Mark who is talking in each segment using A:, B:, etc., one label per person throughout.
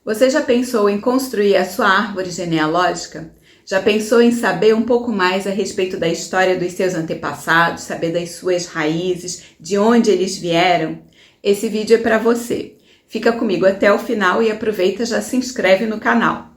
A: Você já pensou em construir a sua árvore genealógica? Já pensou em saber um pouco mais a respeito da história dos seus antepassados, saber das suas raízes, de onde eles vieram? Esse vídeo é para você. Fica comigo até o final e aproveita e já se inscreve no canal.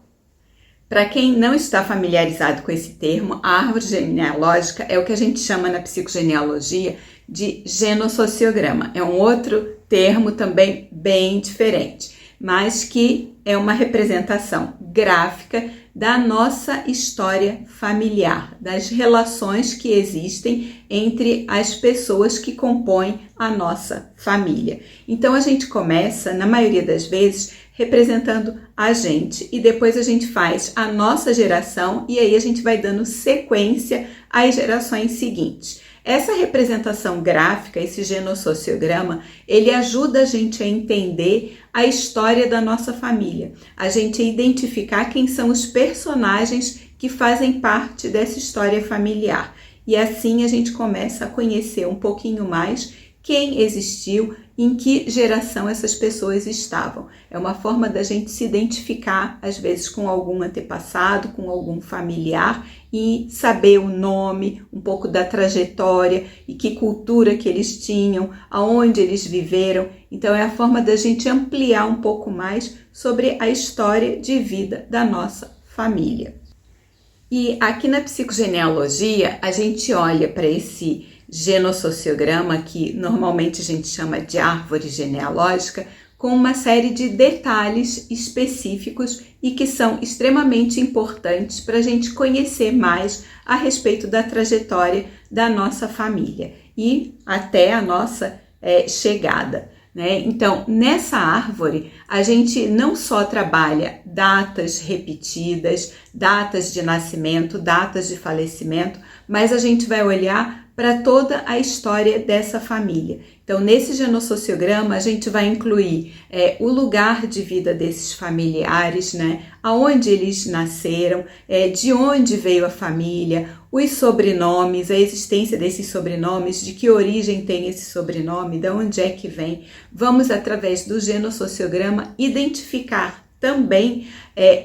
A: Para quem não está familiarizado com esse termo, a árvore genealógica é o que a gente chama na psicogenealogia de genossociograma. É um outro termo também bem diferente, mas que é uma representação gráfica da nossa história familiar, das relações que existem entre as pessoas que compõem a nossa família. Então a gente começa, na maioria das vezes, representando a gente e depois a gente faz a nossa geração e aí a gente vai dando sequência às gerações seguintes. Essa representação gráfica, esse genossociograma, ele ajuda a gente a entender a história da nossa família, a gente a identificar quem são os personagens que fazem parte dessa história familiar. E assim a gente começa a conhecer um pouquinho mais quem existiu, em que geração essas pessoas estavam. É uma forma da gente se identificar, às vezes, com algum antepassado, com algum familiar e saber o nome, um pouco da trajetória e que cultura que eles tinham, aonde eles viveram. Então é a forma da gente ampliar um pouco mais sobre a história de vida da nossa família. E aqui na psicogenealogia, a gente olha para esse genossociograma, que normalmente a gente chama de árvore genealógica, com uma série de detalhes específicos e que são extremamente importantes para a gente conhecer mais a respeito da trajetória da nossa família e até a nossa chegada. Então, nessa árvore, a gente não só trabalha datas repetidas, datas de nascimento, datas de falecimento, mas a gente vai olhar para toda a história dessa família. Então, nesse genossociograma, a gente vai incluir o lugar de vida desses familiares, aonde eles nasceram, de onde veio a família, os sobrenomes, a existência desses sobrenomes, de que origem tem esse sobrenome, de onde é que vem. Vamos, através do genossociograma, identificar também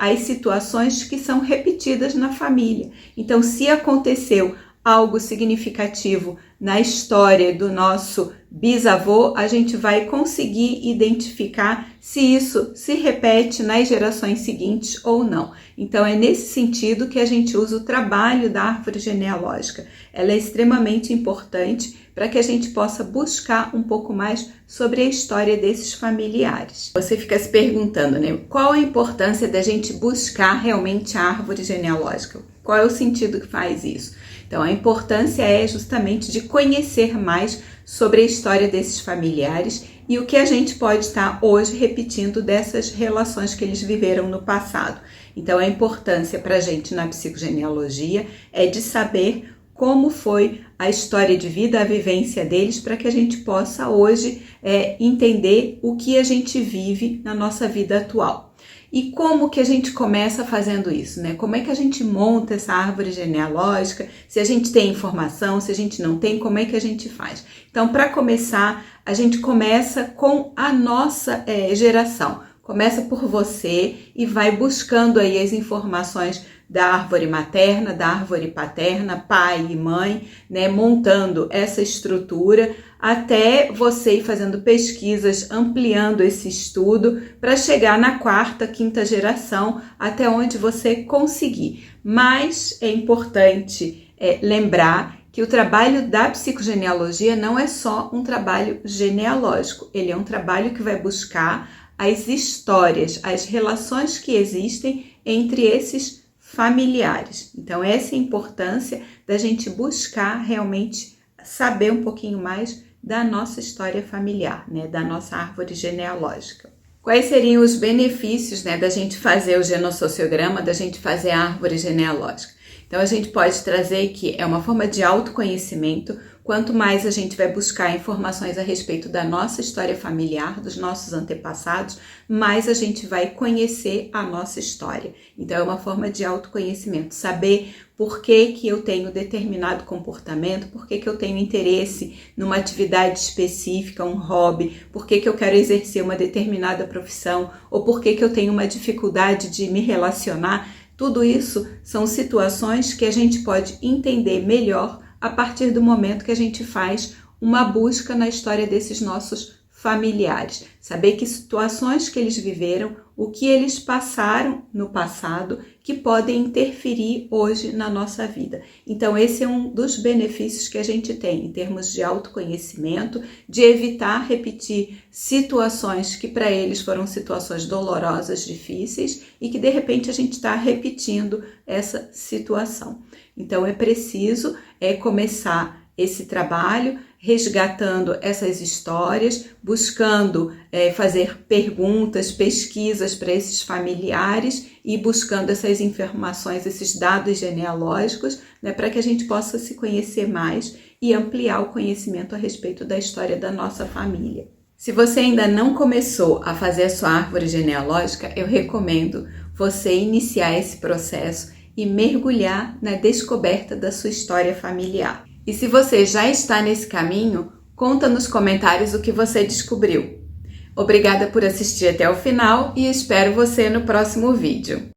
A: as situações que são repetidas na família. Então, se aconteceu algo significativo na história do nosso bisavô, a gente vai conseguir identificar se isso se repete nas gerações seguintes ou não. Então é nesse sentido que a gente usa o trabalho da árvore genealógica. Ela é extremamente importante para que a gente possa buscar um pouco mais sobre a história desses familiares. Você fica se perguntando, qual a importância da gente buscar realmente a árvore genealógica? Qual é o sentido que faz isso? Então, a importância é justamente de conhecer mais sobre a história desses familiares e o que a gente pode estar hoje repetindo dessas relações que eles viveram no passado. Então, a importância para a gente na psicogenealogia é de saber como foi a história de vida, a vivência deles, para que a gente possa hoje entender o que a gente vive na nossa vida atual. E como que a gente começa fazendo isso, Como é que a gente monta essa árvore genealógica? Se a gente tem informação, se a gente não tem, como é que a gente faz? Então, para começar, a gente começa com a nossa geração. Começa por você e vai buscando aí as informações da árvore materna, da árvore paterna, pai e mãe, montando essa estrutura até você ir fazendo pesquisas, ampliando esse estudo para chegar na quarta, quinta geração, até onde você conseguir. Mas é importante lembrar que o trabalho da psicogenealogia não é só um trabalho genealógico, ele é um trabalho que vai buscar as histórias, as relações que existem entre esses familiares. Então, essa é a importância da gente buscar realmente saber um pouquinho mais da nossa história familiar, da nossa árvore genealógica. Quais seriam os benefícios da gente fazer o genossociograma, da gente fazer a árvore genealógica? Então, a gente pode trazer que é uma forma de autoconhecimento, quanto mais a gente vai buscar informações a respeito da nossa história familiar, dos nossos antepassados, mais a gente vai conhecer a nossa história. Então é uma forma de autoconhecimento, saber por que que eu tenho determinado comportamento, por que que eu tenho interesse numa atividade específica, um hobby, por que que eu quero exercer uma determinada profissão, ou por que que eu tenho uma dificuldade de me relacionar. Tudo isso são situações que a gente pode entender melhor a partir do momento que a gente faz uma busca na história desses nossos familiares. Saber que situações que eles viveram, o que eles passaram no passado, que podem interferir hoje na nossa vida. Então esse é um dos benefícios que a gente tem em termos de autoconhecimento, de evitar repetir situações que para eles foram situações dolorosas, difíceis e que de repente a gente está repetindo essa situação. Então é preciso começar esse trabalho resgatando essas histórias, buscando fazer perguntas, pesquisas para esses familiares e buscando essas informações, esses dados genealógicos, né, para que a gente possa se conhecer mais e ampliar o conhecimento a respeito da história da nossa família. Se você ainda não começou a fazer a sua árvore genealógica, eu recomendo você iniciar esse processo e mergulhar na descoberta da sua história familiar. E se você já está nesse caminho, conta nos comentários o que você descobriu. Obrigada por assistir até o final e espero você no próximo vídeo.